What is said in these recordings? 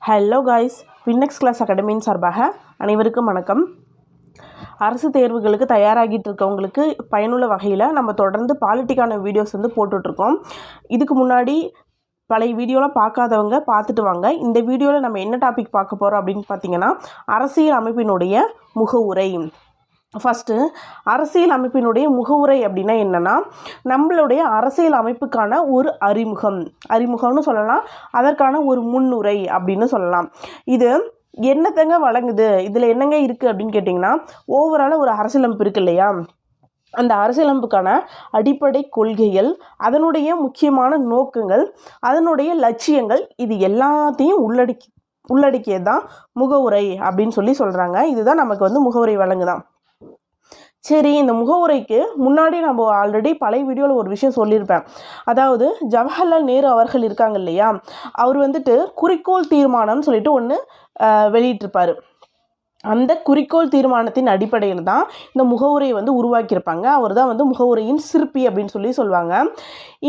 Hello guys, வின்னெக்ஸ் class அகாடமியின் சார்பாக அனைவருக்கும் வணக்கம். அரசு தேர்வுகளுக்கு தயாராகிட்டு இருக்கவங்களுக்கு பயனுள்ள வகையில் நம்ம தொடர்ந்து பாலிட்டிக்கான வீடியோஸ் போட்டுட்ருக்கோம். இதுக்கு முன்னாடி பழைய வீடியோலாம் பார்க்காதவங்க பார்த்துட்டு வாங்க. இந்த வீடியோவில் நம்ம என்ன டாபிக் பார்க்க போகிறோம் அப்படின்னு பார்த்தீங்கன்னா, அரசியல் அமைப்பினுடைய முகவுரை. ஃபஸ்ட்டு, அரசியல் அமைப்பினுடைய முகவுரை அப்படின்னா என்னென்னா, நம்மளுடைய அரசியல் அமைப்புக்கான ஒரு அறிமுகம்னு சொல்லலாம், அதற்கான ஒரு முன்னுரை அப்படின்னு சொல்லலாம். இது என்னத்தங்க வழங்குது, இதில் என்னங்க இருக்குது அப்படின்னு கேட்டிங்கன்னா, ஓவராலாக ஒரு அரசியலமைப்பு இருக்குது இல்லையா, அந்த அரசியலமைப்புக்கான அடிப்படை கொள்கைகள், அதனுடைய முக்கியமான நோக்கங்கள், அதனுடைய லட்சியங்கள், இது எல்லாத்தையும் உள்ளடக்கியது தான் முகவுரை அப்படின்னு சொல்கிறாங்க. இதுதான் நமக்கு முகவுரை வழங்குதான். சரி, இந்த முகவுரைக்கு முன்னாடி நம்ம ஆல்ரெடி பழைய வீடியோவில் ஒரு விஷயம் சொல்லியிருப்பேன். அதாவது ஜவஹர்லால் நேரு அவர்கள் இருக்காங்க இல்லையா, அவர் குறிக்கோள் தீர்மானம்னு சொல்லிட்டு ஒன்று வெளியிட்டிருப்பார். அந்த குறிக்கோள் தீர்மானத்தின் அடிப்படையில் தான் இந்த முகவுரையை உருவாக்கியிருப்பாங்க. அவர் தான் முகவுரையின் சிற்பி அப்படின்னு சொல்லுவாங்க.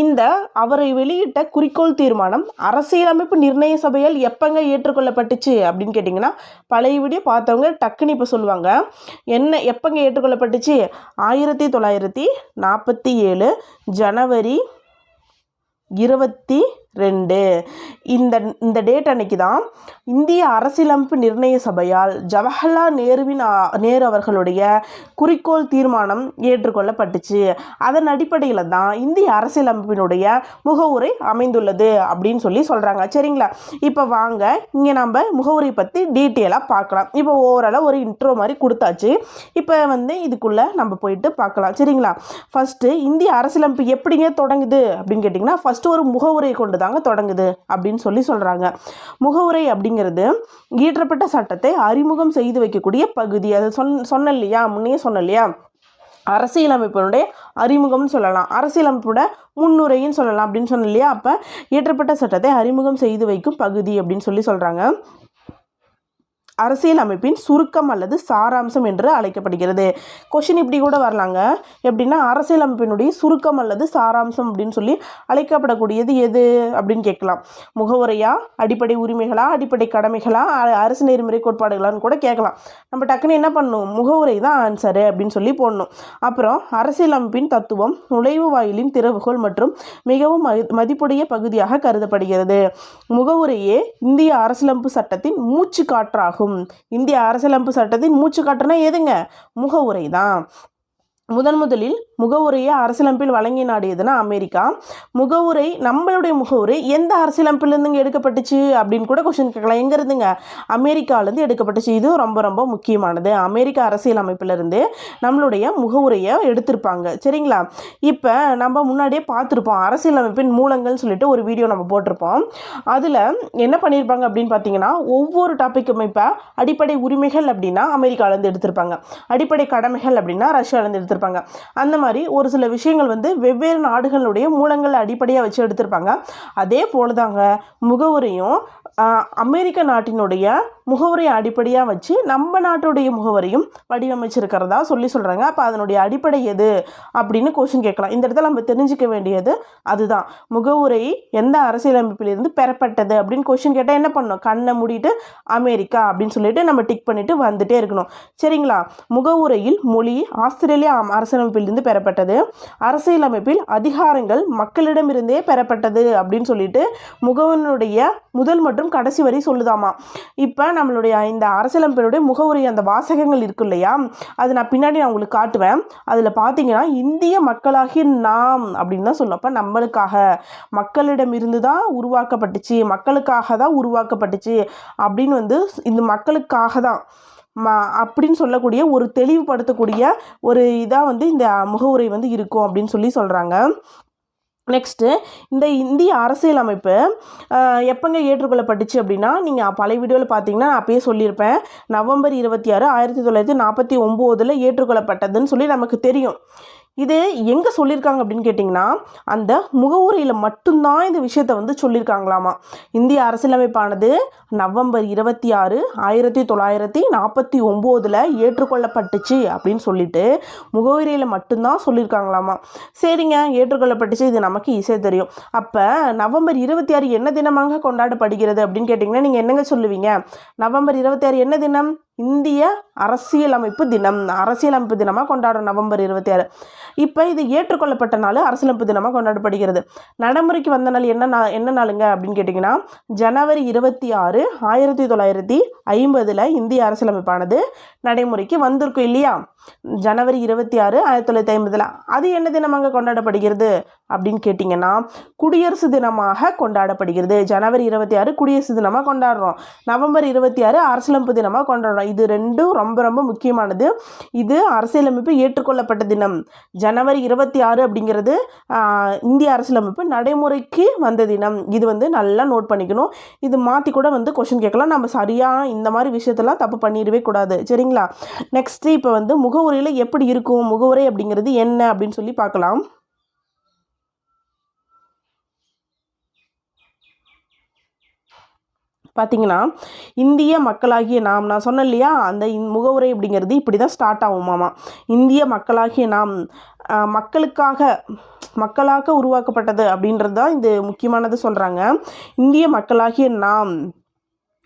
இந்த அவரை வெளியிட்ட குறிக்கோள் தீர்மானம் அரசியலமைப்பு நிர்ணய சபையால் எப்பங்க ஏற்றுக்கொள்ளப்பட்டுச்சு அப்படின்னு கேட்டிங்கன்னா, பழைய வீடியோ பார்த்தவங்க டக்குன்னு இப்போ சொல்லுவாங்க. எப்பங்க ஏற்றுக்கொள்ளப்பட்டுச்சு? 1947 ஜனவரி 22 இந்த டேட் அன்னைக்கு தான் இந்திய அரசியலமைப்பு நிர்ணய சபையால் ஜவஹர்லால் நேரு அவர்களுடைய குறிக்கோள் தீர்மானம் ஏற்றுக்கொள்ளப்பட்டுச்சு. அதன் அடிப்படையில் தான் இந்திய அரசியலமைப்பினுடைய முகவுரை அமைந்துள்ளது அப்படின்னு சொல்கிறாங்க. சரிங்களா? இப்போ வாங்க இங்கே நம்ம முகவுரை பற்றி டீட்டெயிலாக பார்க்கலாம். இப்போ ஓவராலாக ஒரு இன்ட்ரோ மாதிரி கொடுத்தாச்சு. இப்போ இதுக்குள்ளே நம்ம போயிட்டு பார்க்கலாம். சரிங்களா? ஃபஸ்ட்டு, இந்திய அரசியலமைப்பு எப்படிங்க தொடங்குது அப்படின்னு கேட்டிங்கன்னா, ஃபஸ்ட்டு ஒரு முகவுரை கொண்டு தாங்க தொடங்குது அப்படின்னு சொல்கிறாங்க. முகவுரை அப்படிங்கிறது இயற்றப்பட்ட சட்டத்தை அறிமுகம் செய்து வைக்கக்கூடிய பகுதி. அது முன்னையே சொன்ன இல்லையா, அரசியலமைப்பினுடைய அறிமுகம்னு சொல்லலாம், அரசியலமைப்போட முன்னுரைன்னு சொல்லலாம் அப்படின்னு சொன்ன இல்லையா. அப்போ இயற்றப்பட்ட சட்டத்தை அறிமுகம் செய்து வைக்கும் பகுதி அப்படின்னு சொல்கிறாங்க. அரசியல் அமைப்பின் சுருக்கம் அல்லது சாராம்சம் என்று அழைக்கப்படுகிறது. கொஷின் இப்படி கூட வரலாங்க. எப்படின்னா, அரசியல் அமைப்பினுடைய சுருக்கம் அல்லது சாராம்சம் அப்படின்னு அழைக்கப்படக்கூடியது எது அப்படின்னு கேட்கலாம். முகவுரையா, அடிப்படை உரிமைகளா, அடிப்படை கடமைகளா, அரசு நெறிமுறை கோட்பாடுகளான்னு கூட கேட்கலாம். நம்ம டக்குன்னு என்ன பண்ணணும், முகவுரை தான் ஆன்சரு அப்படின்னு போடணும். அப்புறம் அரசியல் அமைப்பின் தத்துவம் நுழைவு வாயிலின் திறவுகோல் மற்றும் மிகவும் மதிப்புடைய பகுதியாக கருதப்படுகிறது. முகவுரையே இந்திய அரசியலமைப்பு சட்டத்தின் மூச்சு காற்றாகும். இந்திய அரசியலமைப்பு சட்டத்தின் மூச்சு காற்றுனா எதுங்க? முகவுரை தான். முதலில் முகவுரையை அரசியலமைப்பில் வழங்கிய நாடு எதுனா அமெரிக்கா. முகவுரை, நம்மளுடைய முகவுரை எந்த அரசியலமைப்பிலிருந்துங்க எடுக்கப்பட்டுச்சு அப்படின்னு கூட கொஸ்டின் கேட்கலாம். எங்கே இருந்துங்க? அமெரிக்காவிலேருந்து எடுக்கப்பட்டுச்சு. இதுவும் ரொம்ப ரொம்ப முக்கியமானது. அமெரிக்க அரசியலமைப்பிலிருந்து நம்மளுடைய முகவுரையை எடுத்திருப்பாங்க. சரிங்களா? இப்போ நம்ம முன்னாடியே பார்த்துருப்போம், அரசியலமைப்பின் மூலங்கள்னு சொல்லிட்டு ஒரு வீடியோ நம்ம போட்டிருப்போம். அதில் என்ன பண்ணியிருப்பாங்க அப்படின்னு பார்த்தீங்கன்னா, ஒவ்வொரு டாப்பிக்கும் இப்போ அடிப்படை உரிமைகள் அப்படின்னா அமெரிக்காவிலேருந்து எடுத்திருப்பாங்க, அடிப்படை கடமைகள் அப்படின்னா ரஷ்யாவிலேருந்து எடுத்திருப்பாங்க. அந்த மாதிரி ஒரு சில விஷயங்கள் வெவ்வேறு நாடுகளுடைய மூலங்களை அடிப்படையாக வச்சு எடுத்திருப்பாங்க. அதே போலதாங்க முகவுரையும் அமெரிக்க நாட்டினுடைய முகவரியை அடிப்படையாக வச்சு நம்ம நாட்டுடைய முகவரியும் வடிவமைச்சிருக்கிறதா சொல்கிறாங்க. அப்போ அதனுடைய அடிப்படை எது அப்படின்னு கொஸ்டின் கேட்கலாம். இந்த இடத்துல நம்ம தெரிஞ்சுக்க வேண்டியது அதுதான், முகவுரை எந்த அரசியலமைப்பிலிருந்து பெறப்பட்டது அப்படின்னு கொஸ்டின் கேட்டால் என்ன பண்ணணும், கண்ணை மூடிட்டு அமெரிக்கா அப்படின்னு சொல்லிட்டு நம்ம டிக் பண்ணிட்டு வந்துட்டே இருக்கணும். சரிங்களா? முகவுரையில் மொழி ஆஸ்திரேலியா அரசியலமைப்பிலிருந்து பெறப்பட்டது, அரசியலமைப்பில் அதிகாரங்கள் மக்களிடமிருந்தே பெறப்பட்டது அப்படின்னு சொல்லிட்டு முகவனுடைய முதல் மற்றும் கடைசி வரி சொல்லுதாமா. இப்போ நம்மளுடைய இந்த அரசியலமைப்பினுடைய முகவுரை அந்த வாசகங்கள் இருக்கு இல்லையா, அது நான் பின்னாடி நான் உங்களுக்கு காட்டுவேன். அதில் பார்த்தீங்கன்னா, இந்திய மக்களாகிய நாம் அப்படின்னு தான் சொல்லும். அப்போ நம்மளுக்காக, மக்களிடம் இருந்து தான் உருவாக்கப்பட்டுச்சு, மக்களுக்காக தான் உருவாக்கப்பட்டுச்சு அப்படின்னு இந்த மக்களுக்காக தான் அப்படின்னு சொல்லக்கூடிய ஒரு தெளிவுபடுத்தக்கூடிய ஒரு இதாக இந்த முகவுரை இருக்கும் அப்படின்னு சொல்கிறாங்க. நெக்ஸ்ட்டு, இந்த இந்திய அரசியலமைப்பு எப்போங்க ஏற்றுக்கொள்ளப்பட்டுச்சு அப்படின்னா, நீங்கள் பழைய வீடியோவில் பார்த்தீங்கன்னா நான் அப்பயே சொல்லியிருப்பேன், நவம்பர் 26, 1949 ஏற்றுக்கொள்ளப்பட்டதுன்னு நமக்கு தெரியும். இது எங்கே சொல்லியிருக்காங்க அப்படின்னு கேட்டிங்கன்னா, அந்த முகவுரையில் மட்டும்தான் இந்த விஷயத்தை வந்து சொல்லியிருக்காங்களாமா. இந்திய அரசியலமைப்பானது நவம்பர் 26, 1949 ஏற்றுக்கொள்ளப்பட்டுச்சு அப்படின்னு சொல்லிட்டு முகவுரையில் மட்டும்தான் சொல்லியிருக்காங்களாமா. சரிங்க, ஏற்றுக்கொள்ளப்பட்டுச்சு, இது நமக்கு ஈஸியாக தெரியும். அப்போ நவம்பர் 26 என்ன தினமாக கொண்டாடப்படுகிறது அப்படின்னு கேட்டிங்கன்னா, நீங்கள் என்னங்க சொல்லுவீங்க? நவம்பர் 26 என்ன தினம்? இந்திய அரசியலமைப்பு தினம். அரசியலமைப்பு தினமாக கொண்டாடும் நவம்பர் 26. இப்போ இது ஏற்றுக்கொள்ளப்பட்ட நாள் அரசியலமைப்பு தினமாக கொண்டாடப்படுகிறது. நடைமுறைக்கு வந்த நாள் என்ன நாளுங்க அப்படின்னு கேட்டிங்கன்னா, ஜனவரி 26, 1950 இந்திய அரசியலமைப்பானது நடைமுறைக்கு வந்திருக்கும் இல்லையா? ஜனவரி 26, 1950. அது என்ன தினமாக கொண்டாடப்படுகிறது அப்படின்னு கேட்டிங்கன்னா, குடியரசு தினமாக கொண்டாடப்படுகிறது. ஜனவரி 26 குடியரசு தினமாக கொண்டாடுறோம். நவம்பர் 26 அரசியலமைப்பு தினமாக கொண்டாடுறோம். இது ரெண்டும் ரொம்ப ரொம்ப முக்கியமானது. இது அரசியலமைப்பு ஏற்றுக்கொள்ளப்பட்ட தினம். ஜனவரி 26 அப்படிங்கிறது இந்திய அரசியலமைப்பு நடைமுறைக்கு வந்த தினம். இது வந்து நல்லா நோட் பண்ணிக்கணும். இது மாற்றி கூட வந்து கொஷின் கேட்கலாம். நம்ம சரியாக இந்த மாதிரி விஷயத்தெல்லாம் தப்பு பண்ணிடவே கூடாது. சரிங்களா? நெக்ஸ்ட்டு இப்போ வந்து முகவுரையில் எப்படி இருக்கும், முகவுரை அப்படிங்கிறது என்ன அப்படின்னு சொல்லி பார்க்கலாம். பார்த்தீங்கன்னா, இந்திய மக்களாகிய நாம், நான் சொன்னேன் இல்லையா, அந்த முகவுரை அப்படிங்கிறது இப்படி தான் ஸ்டார்ட் ஆகுமாமா. இந்திய மக்களாகிய நாம், மக்களாக உருவாக்கப்பட்டது அப்படின்றது தான் இது முக்கியமானது சொல்கிறாங்க. இந்திய மக்களாகிய நாம்,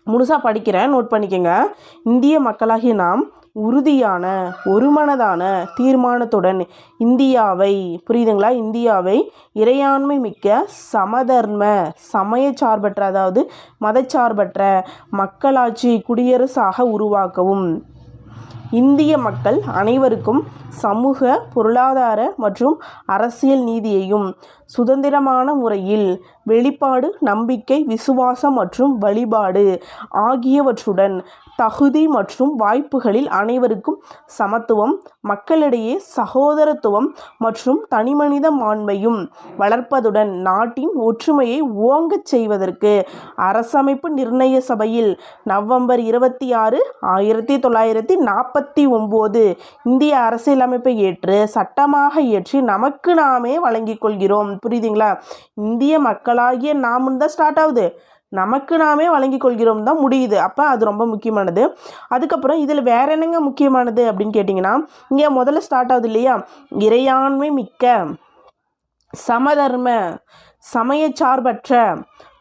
முழுசாக படிக்கிறேன், நோட் பண்ணிக்கோங்க. இந்திய மக்களாகிய நாம் உறுதியான ஒருமனதான தீர்மானத்துடன் இந்தியாவை, புரியுதுங்களா, இந்தியாவை இறையாண்மை மிக்க சமதர்ம சமயச்சார்பற்ற, அதாவது மதச்சார்பற்ற மக்களாட்சி குடியரசாக உருவாக்கவும், இந்திய மக்கள் அனைவருக்கும் சமூக, பொருளாதார மற்றும் அரசியல் நீதியையும் சுதந்திரமான முறையில் வெளிப்பாடு, நம்பிக்கை, விசுவாசம் மற்றும் வழிபாடு ஆகியவற்றுடன் தகுதி மற்றும் வாய்ப்புகளில் அனைவருக்கும் சமத்துவம், மக்களிடையே சகோதரத்துவம் மற்றும் தனிமனித மாண்பையும் வளர்ப்பதுடன் நாட்டின் ஒற்றுமையை ஓங்கச் செய்வதற்கு அரசமைப்பு நிர்ணய சபையில் நவம்பர் 26, 1949 இந்திய அரசியலமைப்பை ஏற்று சட்டமாக இயற்றி நமக்கு நாமே வழங்கிக் கொள்கிறோம். புரியுதுங்களா? இந்திய மக்களாகிய நாமும் தான் ஸ்டார்ட் ஆகுது, நமக்கு நாமே வழங்கிக் கொள்கிறோம் தான் முடியுது. அப்போ அது ரொம்ப முக்கியமானது. அதுக்கப்புறம் இதில் வேற என்னங்க முக்கியமானது அப்படின்னு கேட்டிங்கன்னா, இங்கே முதல்ல ஸ்டார்ட் ஆகுது இல்லையா, இறையாண்மை மிக்க சமதர்ம சமயச்சார்பற்ற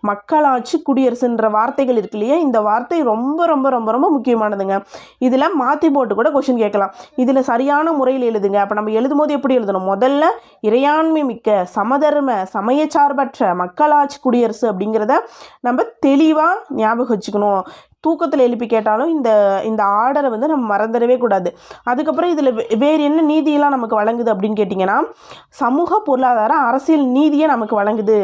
மக்களாட்சி குடியரசுன்ற வார்த்தைகள் இருக்கு இல்லையா, இந்த வார்த்தை ரொம்ப ரொம்ப ரொம்ப ரொம்ப முக்கியமானதுங்க. இதில் மாற்றி போட்டு கூட கொஷின் கேட்கலாம். இதில் சரியான முறையில் எழுதுங்க. அப்போ நம்ம எழுதும் போது எப்படி எழுதணும்? முதல்ல இறையாண்மை மிக்க சமதர்ம சமயச்சார்பற்ற மக்களாட்சி குடியரசு அப்படிங்கிறத நம்ம தெளிவாக ஞாபகம் வச்சுக்கணும். தூக்கத்தில் எழுப்பி கேட்டாலும் இந்த ஆர்டரை வந்து நம்ம மறந்துடவே கூடாது. அதுக்கப்புறம் இதில் வேறு என்ன நீதியெல்லாம் நமக்கு வழங்குது அப்படின்னு கேட்டிங்கன்னா, சமூக, பொருளாதார, அரசியல் நீதியை நமக்கு வழங்குது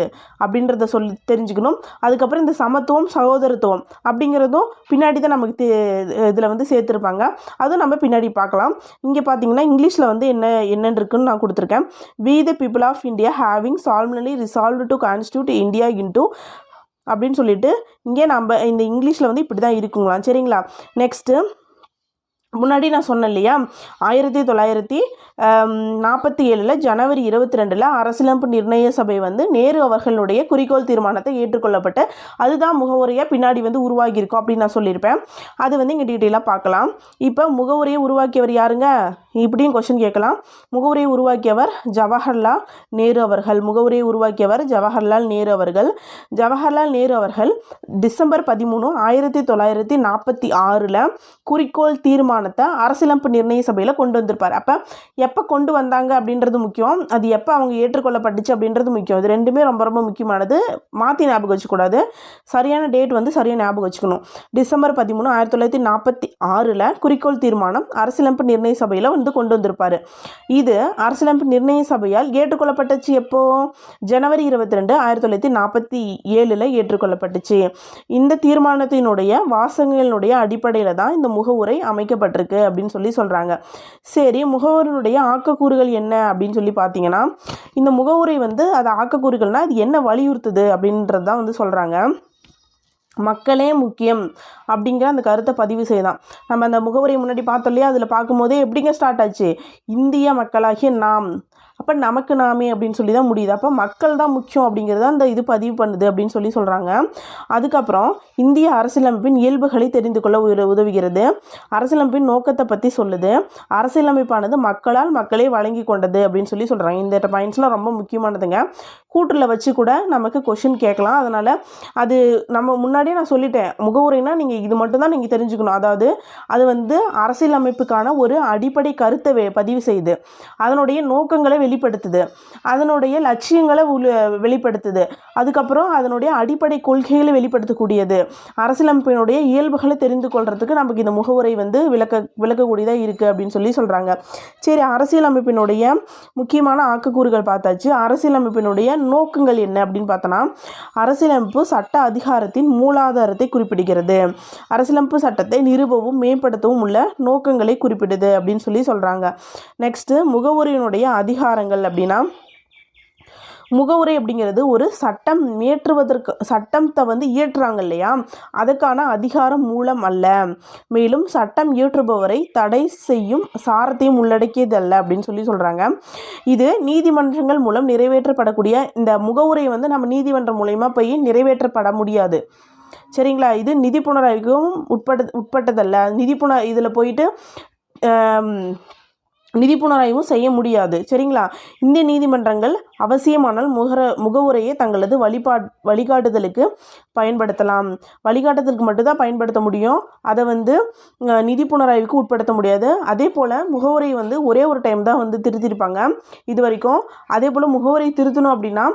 அப்படின்றத சொல்லி தெரிஞ்சுக்கணும். அதுக்கப்புறம் இந்த சமத்துவம், சகோதரத்துவம் அப்படிங்கிறதும் பின்னாடி தான் நமக்கு இதில் வந்து சேர்த்துருப்பாங்க. அதுவும் நம்ம பின்னாடி பார்க்கலாம். இங்கே பார்த்தீங்கன்னா இங்கிலீஷில் வந்து என்னென்னு இருக்குன்னு நான் கொடுத்துருக்கேன். We the people of India having solemnly resolved to constitute India into அப்படின்னு சொல்லிட்டு இங்கே நம்ம இந்த இங்கிலீஷில் வந்து இப்படி தான் இருக்குங்களா. சரிங்களா? நெக்ஸ்ட்டு முன்னாடி நான் சொன்னேன் இல்லையா, 1947 ஜனவரி 22 அரசியலமைப்பு நிர்ணய சபை வந்து நேரு அவர்களுடைய குறிக்கோள் தீர்மானத்தை ஏற்றுக்கொள்ளப்பட்டு அதுதான் முகவுரையாக பின்னாடி வந்து உருவாகியிருக்கும் அப்படின்னு நான் சொல்லியிருப்பேன். அது வந்து இங்கே டீட்டெயிலாக பார்க்கலாம். இப்போ முகவுரையை உருவாக்கியவர் யாருங்க? இப்படியும் கொஷின் கேட்கலாம். முகவுரையை உருவாக்கியவர் ஜவஹர்லால் நேரு அவர்கள். முகவுரையை உருவாக்கியவர் ஜவஹர்லால் நேரு அவர்கள். ஜவஹர்லால் நேரு அவர்கள் டிசம்பர் 13, 1946 குறிக்கோள் தீர்மானத்தை அரசியலமைப்பு நிர்ணய சபையில் கொண்டு வந்திருப்பார். அப்போ எப்போ கொண்டு வந்தாங்க அப்படின்றது முக்கியம், அது எப்போ அவங்க ஏற்றுக்கொள்ளப்பட்டுச்சு அப்படின்றது முக்கியம். இது ரெண்டுமே ரொம்ப ரொம்ப முக்கியமானது. மாற்றி ஞாபகம் வச்சுக்கூடாது. சரியான டேட் வந்து சரியாக ஞாபகம் வச்சுக்கணும். டிசம்பர் 13, 1946 குறிக்கோள் தீர்மானம் அரசியலமைப்பு நிர்ணய சபையில் வந்து கொண்டு வந்திருப்பார். இது அரசியலமைப்பு நிர்ணய சபையால் ஏற்றுக்கொள்ளப்பட்டுச்சு எப்போ? ஜனவரி 22, 1947 ஏற்றுக்கொள்ளப்பட்டுச்சு. இந்த தீர்மானத்தினுடைய வாசகங்களினுடைய அடிப்படையில் தான் இந்த முகவுரை அமைக்கப்பட்டிருக்கு அப்படின்னு சொல்கிறாங்க. சரி, முகவுரையுடைய ஆக்கக்கூறுகள் என்ன அப்படின்னு சொல்லி பார்த்தீங்கன்னா, இந்த முகவுரை வந்து அது ஆக்கக்கூறுகள்னால் அது என்ன வலியுறுத்துது அப்படின்றது தான் வந்து சொல்கிறாங்க. மக்களே முக்கியம் அப்படிங்கிற அந்த கருத்தை பதிவு செய்யலாம். நம்ம அந்த முகவுரை முன்னாடி பார்த்தோம் இல்லையா, அதில் பார்க்கும்போதே எப்படிங்க ஸ்டார்ட் ஆச்சு? இந்திய மக்களாகிய நாம் அப்போ நமக்கு நாமே அப்படின்னு சொல்லி தான் முடியுது. அப்போ மக்கள் தான் முக்கியம் அப்படிங்கிறத அந்த இது பதிவு பண்ணுது அப்படின்னு சொல்லி சொல்கிறாங்க. அதுக்கப்புறம் இந்திய அரசியலமைப்பின் இயல்புகளை தெரிந்து கொள்ள உதவுகிறது. அரசியலமைப்பின் நோக்கத்தை பற்றி சொல்லுது. அரசியலமைப்பானது மக்களால் மக்களே வழங்கி கொண்டது அப்படின்னு சொல்லி சொல்கிறாங்க. இந்த பாயிண்ட்ஸ்லாம் ரொம்ப முக்கியமானதுங்க. கூட்டில் வச்சு கூட நமக்கு கொஷின் கேட்கலாம். அதனால் அது நம்ம முன்னாடியே நான் சொல்லிட்டேன், முகவுரைனா நீங்கள் இது மட்டும்தான் நீங்கள் தெரிஞ்சுக்கணும். அதாவது அது வந்து அரசியலமைப்புக்கான ஒரு அடிப்படை கருத்தை பதிவு செய்யுது, அதனுடைய நோக்கங்களை வெளிப்படுத்துது, அதனுடைய லட்சியங்களை வெளிப்படுத்துது, அதுக்கப்புறம் அதனுடைய அடிப்படை கொள்கைகளை வெளிப்படுத்தக்கூடியது. அரசியலமைப்பினுடைய இயல்புகளை தெரிந்து கொள்றதுக்கு நமக்கு இந்த முகவுரை வந்து விளக்கக்கூடியதாக இருக்குது அப்படின்னு சொல்லி சொல்கிறாங்க. சரி, அரசியலமைப்பினுடைய முக்கியமான ஆக்கக்கூறுகள் பார்த்தாச்சு. அரசியலமைப்பினுடைய நோக்கங்கள் என்ன அப்படின்னு பார்த்தோன்னா, அரசியலமைப்பு சட்ட அதிகாரத்தின் மூலாதாரத்தை குறிப்பிடுகிறது. அரசியலமைப்பு சட்டத்தை நிறுவவும் மேம்படுத்தவும் உள்ள நோக்கங்களை குறிப்பிடுது அப்படின்னு சொல்லி சொல்கிறாங்க. நெக்ஸ்ட்டு முகவுரையினுடைய அதிகாரங்கள் அப்படின்னா, முகவுரை அப்படிங்கிறது ஒரு சட்டம் இயற்றுவதற்கு, சட்டத்தை வந்து இயற்றுறாங்க இல்லையா, அதுக்கான அதிகாரம் மூலம் அல்ல, மேலும் சட்டம் இயற்றுபவரை தடை செய்யும் சாரத்தையும் உள்ளடக்கியது அல்ல அப்படின்னு சொல்லி சொல்கிறாங்க. இது நீதிமன்றங்கள் மூலம் நிறைவேற்றப்படக்கூடிய இந்த முகவுரை வந்து நம்ம நீதிமன்றம் மூலயமா போய் நிறைவேற்றப்பட முடியாது. சரிங்களா? இது நிதி புனராய்வுக்கும் உட்பட்டதல்ல. இதில் போயிட்டு நிதி புனராய்வும் செய்ய முடியாது. சரிங்களா? இந்திய நீதிமன்றங்கள் அவசியமானால் முகவுரையை தங்களது வழிகாட்டுதலுக்கு பயன்படுத்தலாம். வழிகாட்டுதலுக்கு மட்டும்தான் பயன்படுத்த முடியும். அதை வந்து நிதி புனராய்வுக்கு உட்படுத்த முடியாது. அதே போல் முகவுரை வந்து ஒரே ஒரு டைம் தான் வந்து திருத்திருப்பாங்க இது வரைக்கும். அதே போல் முகவுரை திருத்தணும் அப்படின்னா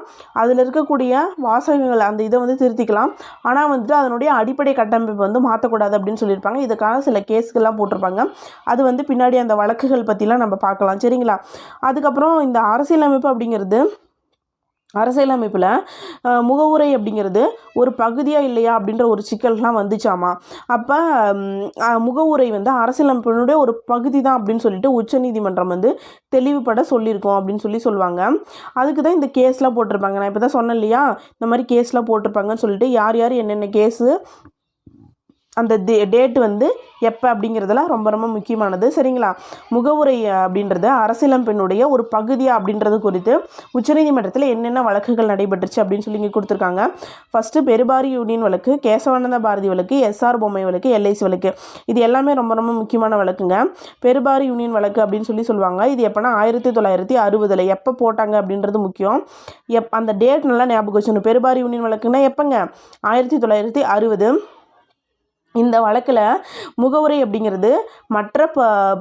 அதில் இருக்கக்கூடிய வாசகங்கள் அந்த இதை வந்து திருத்திக்கலாம். ஆனால் வந்துட்டு அதனுடைய அடிப்படை கட்டமைப்பு வந்து மாற்றக்கூடாது அப்படின்னு சொல்லியிருப்பாங்க. இதுக்கான சில கேஸ்கள்லாம் போட்டிருப்பாங்க. அது வந்து பின்னாடி அந்த வழக்குகள் பற்றிலாம் நம்ம பார்க்கலாம். சரிங்களா? அதுக்கப்புறம் இந்த அரசியலமைப்பு அப்படிங்கிறது, அரசியலமைப்பில் முகவுரை அப்படிங்கிறது ஒரு பகுதியாக இல்லையா அப்படின்ற ஒரு சிக்கல்லாம் வந்துச்சாமா. அப்போ முகவுரை வந்து அரசியலமைப்பினுடைய ஒரு பகுதி தான் அப்படின்னு சொல்லிட்டு உச்சநீதிமன்றம் வந்து தெளிவுபட சொல்லியிருக்கோம் அப்படின்னு சொல்லுவாங்க. அதுக்கு தான் இந்த கேஸ்லாம் போட்டிருப்பாங்க. நான் இப்போ தான் சொன்னேன் இல்லையா, இந்த மாதிரி கேஸ்லாம் போட்டிருப்பாங்கன்னு சொல்லிட்டு யார் யார் என்னென்ன கேஸு, அந்த டேட் வந்து எப்போ அப்படிங்கிறதுலாம் ரொம்ப ரொம்ப முக்கியமானது. சரிங்களா? முகவுரை அப்படின்றது அரசியலமைப்பினுடைய ஒரு பகுதியாக அப்படின்றது குறித்து உச்சநீதிமன்றத்தில் என்னென்ன வழக்குகள் நடைபெற்றுச்சு அப்படின்னு சொல்லி இங்கே கொடுத்துருக்காங்க. ஃபஸ்ட்டு பெருபாரி யூனியன் வழக்கு, கேசவானந்த பாரதி வழக்கு, எஸ்ஆர் பொம்மை வழக்கு, எல்ஐசி வழக்கு. இது எல்லாமே ரொம்ப ரொம்ப முக்கியமான வழக்குங்க. பெருபாரி யூனியன் வழக்கு அப்படின்னு சொல்லுவாங்க. இது எப்போனா 1960 எப்போ போட்டாங்க அப்படின்றது முக்கியம். அந்த டேட் நல்லா ஞாபகம் வச்சுக்கணும். பெருபாரி யூனியன் வழக்குன்னா எப்போங்க? 1960. இந்த வழக்கில் முகவுரை அப்படிங்கிறது மற்ற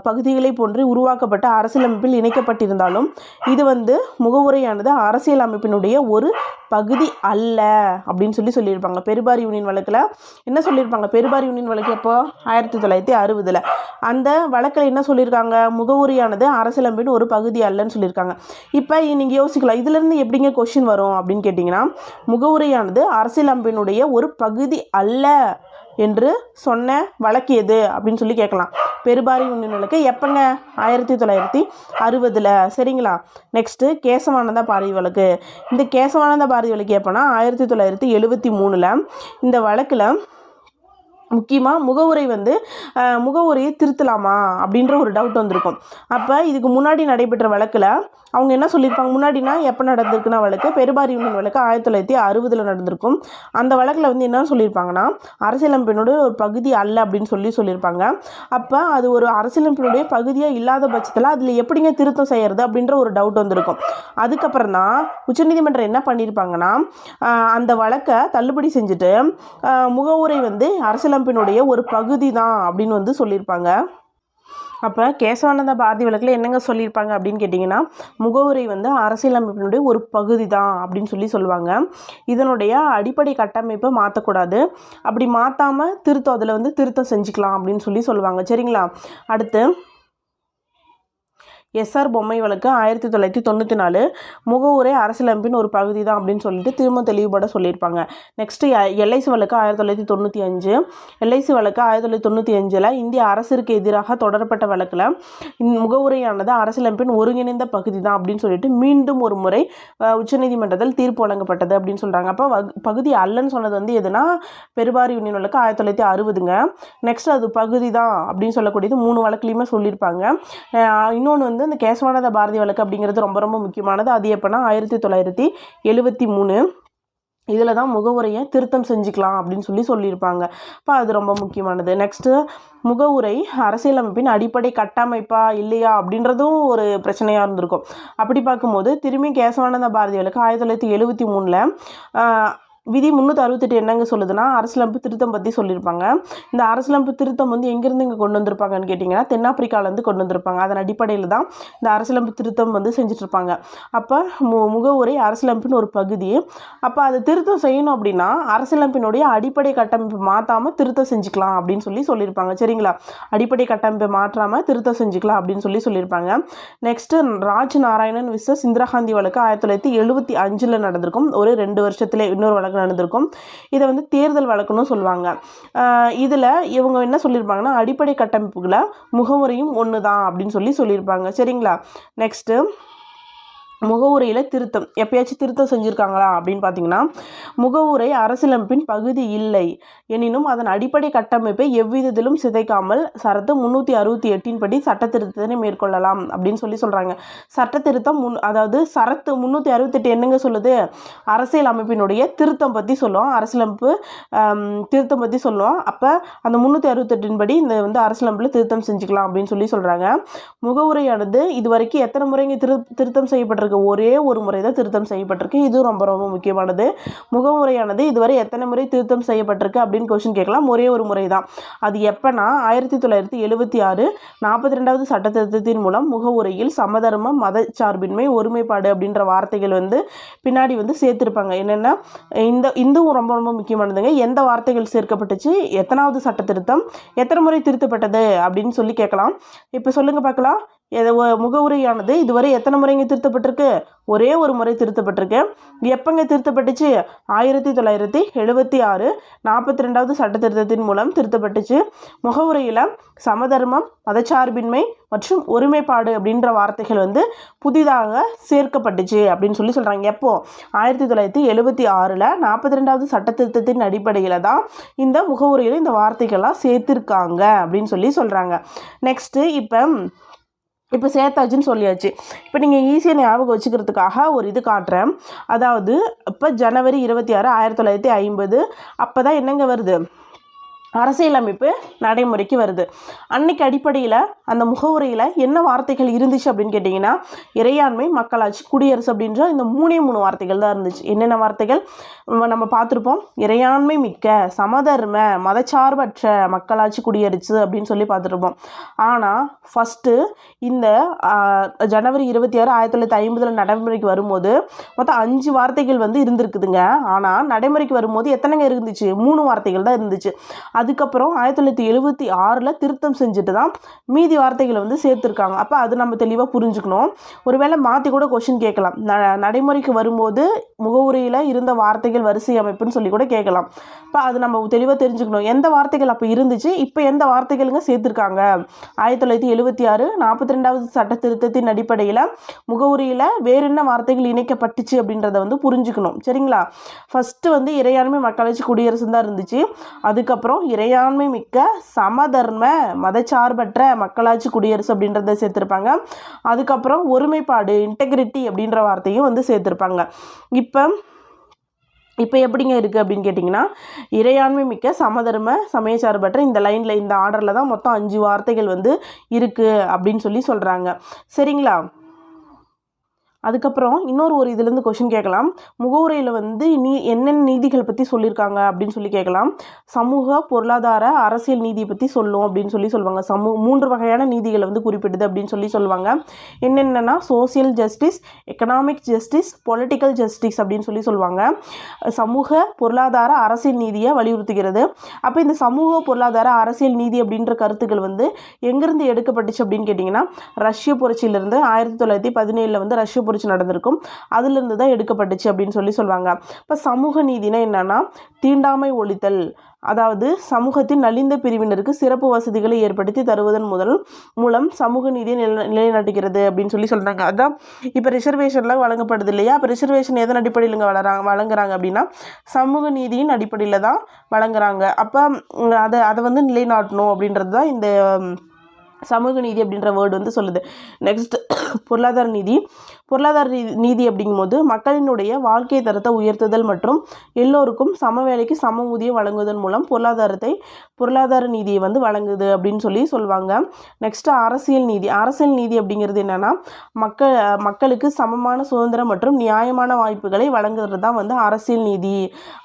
பகுதிகளை போன்று உருவாக்கப்பட்ட அரசியலமைப்பில் இணைக்கப்பட்டிருந்தாலும் இது வந்து முகவுரையானது அரசியலமைப்பினுடைய ஒரு பகுதி அல்ல அப்படின்னு சொல்லியிருப்பாங்க. பெருபாரி யூனியன் வழக்கில் என்ன சொல்லியிருப்பாங்க? பெருபாரி யூனியன் வழக்கு எப்போ? 1960. அந்த வழக்கில் என்ன சொல்லியிருக்காங்க? முகவுரையானது அரசியலமைப்பின் ஒரு பகுதி அல்லன்னு சொல்லியிருக்காங்க. இப்போ நீங்கள் யோசிக்கலாம், இதுலேருந்து எப்படிங்க கொஷின் வரும் அப்படின்னு கேட்டிங்கன்னா, முகவுரையானது அரசியலமைப்பினுடைய ஒரு பகுதி அல்ல என்று சொன்ன வழக்கு எது அப்படின்னு சொல்லி கேட்கலாம். பெருபாரி யூனியன் வழக்கு எப்போங்க? 1960. சரிங்களா? நெக்ஸ்ட்டு கேசவானந்த பாரதி வழக்கு. இந்த கேசவானந்த பாரதி வழக்கு எப்போனா 1973. இந்த வழக்கில் முக்கியமாக முகவுரையை திருத்தலாமா அப்படின்ற ஒரு டவுட் வந்திருக்கும். அப்போ இதுக்கு முன்னாடி நடைபெற்ற வழக்கில் அவங்க என்ன சொல்லியிருப்பாங்க? முன்னாடினா எப்போ நடந்திருக்குன்னா வழக்கு பெருபாரி யூனியன் வழக்கு 1960 நடந்திருக்கும். அந்த வழக்கில் வந்து என்ன சொல்லியிருப்பாங்கன்னா, அரசியலமைப்பினுடைய ஒரு பகுதி அல்ல அப்படின்னு சொல்லியிருப்பாங்க. அப்போ அது ஒரு அரசியலமைப்பினுடைய பகுதியாக இல்லாத பட்சத்தில் அதில் எப்படிங்க திருத்தம் செய்கிறது அப்படின்ற ஒரு டவுட் வந்திருக்கும். அதுக்கப்புறம் தான் உச்சநீதிமன்றம் என்ன பண்ணியிருப்பாங்கன்னா, அந்த வழக்கை தள்ளுபடி செஞ்சுட்டு முகவுரை வந்து அரசியலமைப்பினுடைய ஒரு பகுதி தான் அப்படின்னு வந்து சொல்லியிருப்பாங்க. அப்போ கேசவானந்த பாரதி வழக்கில் என்னங்க சொல்லியிருப்பாங்க அப்படின்னு கேட்டிங்கன்னா, முகவுரை வந்து அரசியலமைப்பினுடைய ஒரு பகுதி தான் அப்படின்னு சொல்லுவாங்க. இதனுடைய அடிப்படை கட்டமைப்பை மாற்றக்கூடாது, அப்படி மாற்றாமல் அதில் வந்து திருத்தம் செஞ்சுக்கலாம் அப்படின்னு சொல்லுவாங்க. சரிங்களா? அடுத்து எஸ்ஆர் பொம்மை வழக்கு 1994. முகவுரை அரசியலமைப்பின் ஒரு பகுதி தான் அப்படின்னு சொல்லிட்டு திரும்ப தெளிவுபட சொல்லியிருப்பாங்க. நெக்ஸ்ட்டு எல்ஐசி வழக்கு 1995. எல்ஐசி வழக்கு 1995 இந்திய அரசிற்கு எதிராக தொடரப்பட்ட வழக்கில் முகவுரையானது அரசியலமைப்பின் ஒருங்கிணைந்த பகுதி தான் அப்படின்னு சொல்லிட்டு மீண்டும் ஒரு முறை உச்சநீதிமன்றத்தில் தீர்ப்பு வழங்கப்பட்டது அப்படின்னு சொல்கிறாங்க. அப்போ பகுதி அல்லன்னு சொன்னது வந்து எதுனா பெருபாரி யூனியன் வழக்கு 1960. நெக்ஸ்ட் அது பகுதி தான் அப்படின்னு சொல்லக்கூடியது 3 வழக்குலையுமே சொல்லியிருப்பாங்க. இன்னொன்று வந்து வந்து இந்த கேசவானந்த பாரதி வழக்கு அப்படிங்கிறது ரொம்ப ரொம்ப முக்கியமானது. அது எப்போனா 1973 இதில் தான் முகவுரையை திருத்தம் செஞ்சுக்கலாம் அப்படின்னு சொல்லியிருப்பாங்க. இப்போ அது ரொம்ப முக்கியமானது. நெக்ஸ்ட்டு முகவுரை அரசியலமைப்பின் அடிப்படை கட்டமைப்பா இல்லையா அப்படின்றதும் ஒரு பிரச்சனையாக இருந்திருக்கும். அப்படி பார்க்கும்போது திரும்பி கேசவானந்த பாரதி வழக்கு 1973 விதி 368 என்னங்க சொல்லுதுன்னா அரசியலமைப்பு திருத்தம் பற்றி சொல்லியிருப்பாங்க. இந்த அரசியலமைப்பு திருத்தம் வந்து எங்கேருந்து இங்கே கொண்டு வந்திருப்பாங்கன்னு கேட்டிங்கன்னா தென்னாப்பிரிக்காவிலேருந்து கொண்டு வந்திருப்பாங்க. அதன் அடிப்படையில் தான் இந்த அரசியலமைப்பு திருத்தம் வந்து செஞ்சிட்ருப்பாங்க. அப்போ முகவுரை அரசியலமைப்பின் ஒரு பகுதி. அப்போ அதை திருத்தம் செய்யணும் அப்படின்னா அரசியலமைப்பினுடைய அடிப்படை கட்டமைப்பு மாற்றாமல் திருத்தம் செஞ்சுக்கலாம் அப்படின்னு சொல்லியிருப்பாங்க. சரிங்களா? அடிப்படை கட்டமைப்பை மாற்றாமல் திருத்தம் செஞ்சுக்கலாம் அப்படின்னு சொல்லியிருப்பாங்க. நெக்ஸ்ட்டு ராஜ் நாராயணன் விசஸ் இந்திரா காந்தி வழக்கு 1975 நடந்திருக்கும். ஒரு 2 வருஷத்துல இன்னொரு வழக்கு நடந்திருக்கும். இதை வந்து தேர்தல் வழக்குன்னு சொல்லுவாங்க. இதில் இவங்க என்ன சொல்லியிருப்பாங்கன்னா அடிப்படை கட்டமைப்புகளை முகமுறையும் ஒன்று தான் அப்படின்னு சொல்லியிருப்பாங்க. சரிங்களா? நெக்ஸ்ட்டு முகவுரையில் திருத்தம் எப்பயாச்சும் திருத்தம் செஞ்சுருக்காங்களா அப்படின்னு பார்த்தீங்கன்னா முகவுரை அரசியலமைப்பின் பகுதி இல்லை எனினும் அதன் அடிப்படை கட்டமைப்பை எவ்விதத்திலும் சிதைக்காமல் சரத்து 368 படி சட்ட திருத்தத்தை மேற்கொள்ளலாம் அப்படின்னு சொல்கிறாங்க. சட்ட திருத்தம் அதாவது சரத்து 368 என்னங்க சொல்லுது? அரசியல் அமைப்பினுடைய திருத்தம் பற்றி சொல்லுவோம். அரசியலமைப்பு திருத்தம் பற்றி சொல்லுவோம். அப்போ அந்த 368 படி இந்த வந்து அரசியலமைப்பில் திருத்தம் செஞ்சுக்கலாம் அப்படின்னு சொல்கிறாங்க. முகவுரையானது இது வரைக்கும் எத்தனை முறைங்க திருத்தம் செய்யப்பட்டிருக்கு? ஒரே ஒரு முறை தான் திருத்தம் செய்யப்பட்டிருக்கு. இது ரொம்ப ரொம்ப முக்கியமானது. முகமுறையானது இதுவரை எத்தனை முறை திருத்தம் செய்யப்பட்டிருக்கு அப்படின்னு கொஸ்டின் கேட்கலாம். ஒரே ஒரு முறை தான். அது எப்போனா 1976 42வது சட்ட திருத்தத்தின் மூலம் முகவுரையில் சமதர்மம், மதச்சார்பின்மை, ஒருமைப்பாடு அப்படின்ற வார்த்தைகள் வந்து பின்னாடி வந்து சேர்த்திருப்பாங்க. என்னென்னா இதுவும் ரொம்ப ரொம்ப முக்கியமானதுங்க. எந்த வார்த்தைகள் சேர்க்கப்பட்டுச்சு, எத்தனாவது சட்ட திருத்தம், எத்தனை முறை திருத்தப்பட்டது அப்படின்னு கேட்கலாம். இப்போ சொல்லுங்க பார்க்கலாம். முகவுரையானது இதுவரை எத்தனை முறைங்க திருத்தப்பட்டிருக்கு? ஒரே ஒரு முறை திருத்தப்பட்டிருக்கு. எப்போங்க திருத்தப்பட்டுச்சு? 1976 42வது சட்ட திருத்தத்தின் மூலம் திருத்தப்பட்டுச்சு. முகவுரையில் சமதர்மம், மதச்சார்பின்மை மற்றும் ஒருமைப்பாடு அப்படின்ற வார்த்தைகள் வந்து புதிதாக சேர்க்கப்பட்டுச்சு அப்படின்னு சொல்கிறாங்க. எப்போ? 1976 42வது சட்ட திருத்தத்தின் அடிப்படையில் தான் இந்த முகவுரையில் இந்த வார்த்தைகள்லாம் சேர்த்திருக்காங்க அப்படின்னு சொல்கிறாங்க. நெக்ஸ்ட்டு இப்போ சேர்த்தாச்சுன்னு சொல்லியாச்சு. இப்போ நீங்கள் ஈஸியாக ஞாபகம் வச்சுக்கிறதுக்காக ஒரு இது காட்டுறேன். அதாவது இப்போ ஜனவரி 26 1950 அப்போ தான் என்னங்க வருது? அரசியலமைப்பு நடைமுறைக்கு வருது. அன்னைக்கு அடிப்படையில் அந்த முகவுரையில் என்ன வார்த்தைகள் இருந்துச்சு அப்படின்னு கேட்டிங்கன்னா இறையாண்மை, மக்களாட்சி, குடியரசு அப்படின்ற இந்த 3 வார்த்தைகள் தான் இருந்துச்சு. என்னென்ன வார்த்தைகள் நம்ம பார்த்துருப்போம்? இறையாண்மை மிக்க, சமதர்ம, மதச்சார்பற்ற, மக்களாட்சி, குடியரசு அப்படின்னு பார்த்துருப்போம். ஆனால் ஃபஸ்ட்டு இந்த ஜனவரி 26 1950 நடைமுறைக்கு வரும்போது மொத்தம் 5 வார்த்தைகள் வந்து இருந்திருக்குதுங்க. ஆனால் நடைமுறைக்கு வரும்போது எத்தனைங்க இருந்துச்சு? 3 வார்த்தைகள் தான் இருந்துச்சு. அதுக்கப்புறம் 1976 திருத்தம் செஞ்சுட்டு தான் மீதி வார்த்தைகளை வந்து சேர்த்துருக்காங்க. அப்போ அது நம்ம தெளிவாக புரிஞ்சுக்கணும். ஒருவேளை மாற்றி கூட கொஷின் கேட்கலாம். நடைமுறைக்கு வரும்போது முகவுரையில் இருந்த வார்த்தைகள் வரிசை அமைப்புன்னு கூட கேட்கலாம். இப்போ அது நம்ம தெளிவாக தெரிஞ்சுக்கணும். எந்த வார்த்தைகள் அப்போ இருந்துச்சு, இப்போ எந்த வார்த்தைகளுங்க சேர்த்துருக்காங்க? 1976 42வது சட்ட திருத்தத்தின் அடிப்படையில் முகவுரையில் வேறு என்ன வார்த்தைகள் இணைக்கப்பட்டுச்சு அப்படின்றத வந்து புரிஞ்சுக்கணும். சரிங்களா? ஃபஸ்ட்டு வந்து இறையாண்மை, மக்களாட்சி, குடியரசு தான் இருந்துச்சு. அதுக்கப்புறம் இறையாண்மை மிக்க, சமதர்ம, மதச்சார்பற்ற, மக்களாட்சி, குடியரசு அப்படின்றத சேர்த்துருப்பாங்க. அதுக்கப்புறம் ஒருமைப்பாடு, இன்டெகிரிட்டி அப்படின்ற வார்த்தையும் வந்து சேர்த்துருப்பாங்க. இப்போ எப்படிங்க இருக்குது அப்படின்னு கேட்டிங்கன்னா இறையாண்மை மிக்க, சமதர்ம, சமயச்சார்பற்ற இந்த லைனில் இந்த ஆர்டரில் தான் மொத்தம் 5 வார்த்தைகள் வந்து இருக்குது அப்படின்னு சொல்கிறாங்க. சரிங்களா? அதுக்கப்புறம் இன்னொரு இதுலேருந்து கொஷின் கேட்கலாம். முகவுரையில் வந்து என்னென்ன நீதிகள் பற்றி சொல்லியிருக்காங்க அப்படின்னு கேட்கலாம். சமூக, பொருளாதார, அரசியல் நீதியை பற்றி சொல்லும் அப்படின்னு சொல்லுவாங்க. 3 வகையான நீதிகளை வந்து குறிப்பிடுது அப்படின்னு சொல்லுவாங்க. என்னென்னா social justice, economic justice, political justice அப்படின்னு சொல்லுவாங்க. சமூக, பொருளாதார, அரசியல் நீதியை வலியுறுத்துகிறது. அப்போ இந்த சமூக, பொருளாதார, அரசியல் நீதி அப்படின்ற கருத்துக்கள் வந்து எங்கேருந்து எடுக்கப்பட்டுச்சு அப்படின்னு கேட்டிங்கன்னா ரஷ்ய புரட்சியிலிருந்து 1917 வந்து ரஷ்ய புரட்சி நடந்திருக்கும். அதிலிருந்து தான் எடுக்கப்பட்டுச்சு அப்படின்னு சொல்லுவாங்க. இப்போ சமூக நீதினா என்னன்னா தீண்டாமை ஒழித்தல், அதாவது சமூகத்தின் நலிந்த பிரிவினருக்கு சிறப்பு வசதிகளை ஏற்படுத்தி தருவதன் மூலம் சமூக நீதியை நிலைநாட்டுகிறது அப்படின்னு சொல்கிறாங்க. அதான் இப்போ ரிசர்வேஷன்லாம் வழங்கப்படுது இல்லையா? அப்போ ரிசர்வேஷன் எதன் அடிப்படையில் வழங்குறாங்க அப்படின்னா சமூக நீதியின் அடிப்படையில் தான் வழங்குறாங்க. அப்போ அதை வந்து நிலைநாட்டணும் அப்படின்றது தான் இந்த சமூக நீதி அப்படின்ற வேர்டு வந்து சொல்லுது. நெக்ஸ்ட் பொருளாதார நீதி. பொருளாதார நீதி அப்படிங்கும்போது மக்களினுடைய வாழ்க்கை தரத்தை உயர்த்துதல் மற்றும் எல்லோருக்கும் சம வேலைக்கு சம ஊதியம் வழங்குவதன் மூலம் பொருளாதார நீதியை வந்து வழங்குது அப்படின்னு சொல்லுவாங்க. நெக்ஸ்ட் அரசியல் நீதி. அரசியல் நீதி அப்படிங்கிறது என்னன்னா மக்களுக்கு சமமான சுதந்திரம் மற்றும் நியாயமான வாய்ப்புகளை வழங்குறது தான் வந்து அரசியல் நீதி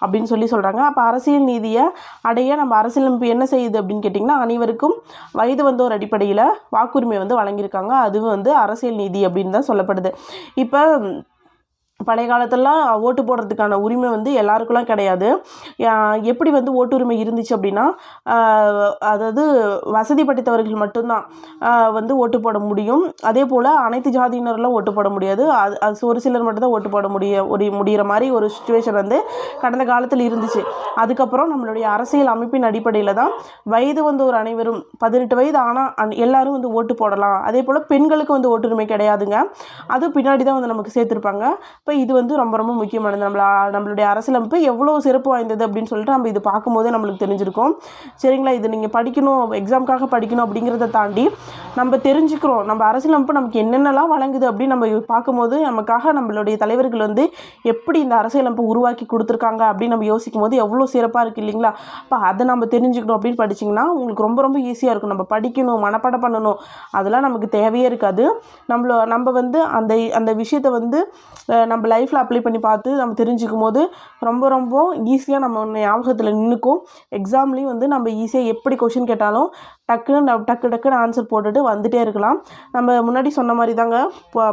அப்படின்னு சொல்கிறாங்க. அப்போ அரசியல் நீதியை அடைய நம்ம அரசியலமைப்பு என்ன செய்யுது அப்படின்னு கேட்டிங்கன்னா, அனைவருக்கும் வயது வந்தோர் அடிப்படையில் வாக்குரிமை வந்து வழங்கியிருக்காங்க. அதுவும் வந்து அரசியல் நீதி அப்படின்னு தான் சொல்லப்படுது. இப்போ பழைய காலத்திலலாம் ஓட்டு போடுறதுக்கான உரிமை வந்து எல்லாருக்குலாம் கிடையாது. எப்படி வந்து ஓட்டுரிமை இருந்துச்சு அப்படின்னா, அதாவது வசதி படைத்தவர்கள் மட்டும்தான் வந்து ஓட்டு போட முடியும். அதே போல் அனைத்து ஜாதியினரெலாம் ஓட்டு போட முடியாது. அது ஒரு சிலர் மட்டும்தான் ஓட்டு போட முடிகிற மாதிரி ஒரு சுச்சுவேஷன் வந்து கடந்த காலத்தில் இருந்துச்சு. அதுக்கப்புறம் நம்மளுடைய அரசியல் அமைப்பின் அடிப்படையில் தான் வயது வந்து ஒரு அனைவரும் 18 வயது ஆனால் எல்லாரும் வந்து ஓட்டு போடலாம். அதே போல் பெண்களுக்கு வந்து ஓட்டுரிமை கிடையாதுங்க. அது பின்னாடி தான் வந்து நமக்கு சேர்த்துருப்பாங்க. இப்போ இது வந்து ரொம்ப ரொம்ப முக்கியமானது. நம்மளுடைய அரசியலமைப்பு எவ்வளோ சிறப்பு வாய்ந்தது அப்படின்னு சொல்லிட்டு நம்ம இது பார்க்கும்போதே நம்மளுக்கு தெரிஞ்சிருக்கும். சரிங்களா? இது நீங்கள் படிக்கணும், எக்ஸாமுக்காக படிக்கணும் அப்படிங்கிறத தாண்டி நம்ம தெரிஞ்சுக்கிறோம் நம்ம அரசியலமைப்பு நமக்கு என்னென்னலாம் வழங்குது அப்படின்னு நம்ம பார்க்கும்போது நமக்காக நம்மளுடைய தலைவர்கள் வந்து எப்படி இந்த அரசியலமைப்பு உருவாக்கி கொடுத்துருக்காங்க அப்படின்னு நம்ம யோசிக்கும் போது எவ்வளோ சிறப்பாக இருக்குது இல்லைங்களா? அப்போ அதை நம்ம தெரிஞ்சுக்கணும் அப்படின்னு படிச்சிங்கன்னா உங்களுக்கு ரொம்ப ரொம்ப ஈஸியாக இருக்கும். நம்ம படிக்கணும், மனப்பாடம் பண்ணணும், அதெல்லாம் நமக்கு தேவையே இருக்காது. நம்ம வந்து அந்த விஷயத்தை வந்து நம்ம லைஃப்பில் அப்ளை பண்ணி பார்த்து நம்ம தெரிஞ்சுக்கும் போது ரொம்ப ரொம்ப ஈஸியாக நம்ம ஞாபகத்தில் நின்றுக்கும். எக்ஸாம்லேயும் வந்து நம்ம ஈஸியாக எப்படி கொஷின் கேட்டாலும் டக்குன்னு ஆன்சர் போட்டுட்டு வந்துகிட்டே இருக்கலாம். நம்ம முன்னாடி சொன்ன மாதிரி தாங்க,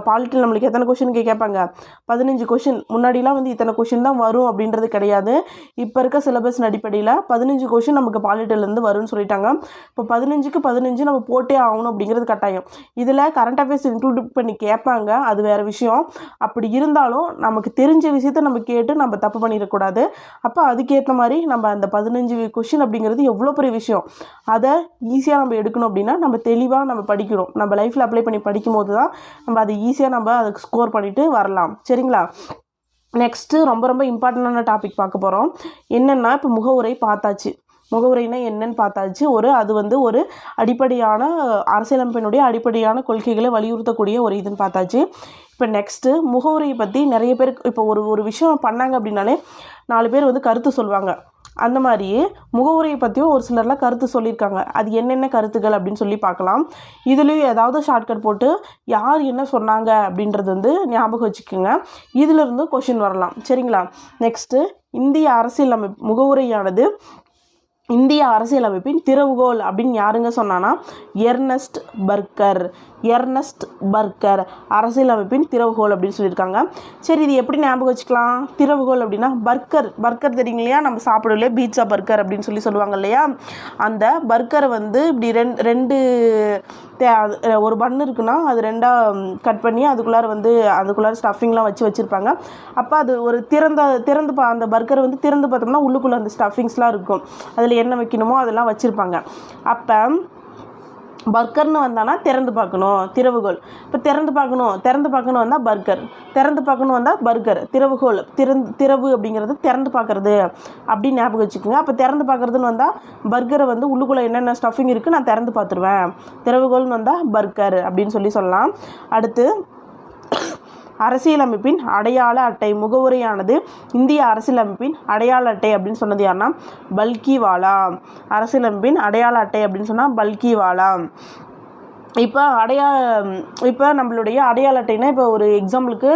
பாலிட்டியில் நம்மளுக்கு எத்தனை கொஷின் கேட்பாங்க? 15 கொஷின். முன்னாடிலாம் வந்து இத்தனை கொஷின் தான் வரும் அப்படின்றது கிடையாது. இப்போ இருக்க சிலபஸ் அடிப்படையில் 15 கொஷின் நமக்கு பாலிட்டிலேருந்து வரும்னு சொல்லிட்டாங்க. இப்போ 15க்கு 15 நம்ம போட்டே ஆகணும் அப்படிங்கிறது கட்டாயம். இதில் கரண்ட் அஃபேர்ஸ் இன்க்ளூட் பண்ணி கேட்பாங்க, அது வேறு விஷயம். அப்படி இருந்தாலும் நமக்கு தெரிஞ்ச விஷயத்த நம்ம கேட்டு நம்ம தப்பு பண்ணிடக்கூடாது. அப்போ அதுக்கேற்ற மாதிரி நம்ம அந்த 15 கொஷின் அப்படிங்கிறது எவ்வளோ பெரிய விஷயம், அதை ஈஸியாக நம்ம எடுக்கணும் அப்படின்னா நம்ம தெளிவாக நம்ம படிக்கணும். நம்ம லைஃப்பில் அப்ளை பண்ணி படிக்கும் போது தான் நம்ம அதை ஈஸியாக நம்ம அதுக்கு ஸ்கோர் பண்ணிவிட்டு வரலாம். சரிங்களா? நெக்ஸ்ட்டு ரொம்ப ரொம்ப இம்பார்ட்டண்டான டாபிக் பார்க்க போகிறோம். என்னென்னா, இப்போ முகவுரை பார்த்தாச்சு. முகவுரைனா என்னன்னு பார்த்தாச்சு. அது வந்து ஒரு அடிப்படையான அரசியலமைப்பினுடைய அடிப்படையான கொள்கைகளை வலியுறுத்தக்கூடிய ஒரு இதுன்னு பார்த்தாச்சு. இப்போ நெக்ஸ்ட்டு முகவுரையை பற்றி நிறைய பேர் இப்போ ஒரு விஷயம் பண்ணாங்க அப்படின்னாலே 4 பேர் வந்து கருத்து சொல்லுவாங்க. அந்த மாதிரியே முகவுரையை பற்றியும் ஒரு சிலர்லாம் கருத்து சொல்லியிருக்காங்க. அது என்னென்ன கருத்துக்கள் அப்படின்னு சொல்லி பார்க்கலாம். இதுலேயும் ஏதாவது ஷார்ட்கட் போட்டு யார் என்ன சொன்னாங்க அப்படின்றது வந்து ஞாபகம் வச்சுக்கோங்க. இதிலிருந்து கொஷின் வரலாம். சரிங்களா? நெக்ஸ்ட்டு இந்திய அரசியலமைப்பு முகவுரையானது இந்திய அரசியலமைப்பின் திறவுகோல் அப்படின்னு யாருங்க சொன்னான்னா எர்னஸ்ட் பர்கர் அரசியலமைப்பின் திறவுகோல் அப்படின்னு சொல்லியிருக்காங்க. சரி, இது எப்படி ஞாபகம் வச்சுக்கலாம்? திறவுகோல் அப்படின்னா பர்கர் தெரியுங்க இல்லையா? நம்ம சாப்பிடலையே பீட்சா பர்கர் அப்படின்னு சொல்லுவாங்க இல்லையா? அந்த பர்கரை வந்து இப்படி ரெண்டு ஒரு பன்னு இருக்குன்னா அது ரெண்டாக கட் பண்ணி அதுக்குள்ளார ஸ்டஃபிங்லாம் வச்சுருப்பாங்க. அப்போ அது ஒரு திறந்து அந்த பர்கரை வந்து திறந்து பார்த்தோம்னா உள்ளுக்குள்ளே அந்த ஸ்டஃபிங்ஸ்லாம் இருக்கும். அதில் என்ன வைக்கணுமோ அதெல்லாம் வச்சுருப்பாங்க. அப்போ பர்கர்னு வந்தானா திறந்து பார்க்கணும், திறவுகோல். இப்போ திறந்து பார்க்கணும் வந்தால் பர்கர், திறந்து பார்க்கணும் வந்தால் பர்கர், திறவுகோல். திறவு அப்படிங்கிறது திறந்து பார்க்குறது அப்படின்னு ஞாபகம் வச்சுக்கோங்க. அப்போ திறந்து பார்க்குறதுன்னு வந்தால் பர்கரை வந்து உள்ளுக்குள்ளே என்னென்ன ஸ்டஃபிங் இருக்குது நான் திறந்து பார்த்துருவேன். திறவுகோல்னு வந்தால் பர்கர் அப்படின்னு சொல்லலாம். அடுத்து அரசியலமைப்பின் அடையாள அட்டை. முகவுரையானது இந்திய அரசியலமைப்பின் அடையாள அட்டை அப்படின்னு சொன்னது யாருன்னா பல்கிவாலா. அரசியலமைப்பின் அடையாள அட்டை அப்படின்னு சொன்னால் பல்கிவாலா. இப்போ நம்மளுடைய அடையாள அட்டைனா இப்போ ஒரு எக்ஸாம்பிளுக்கு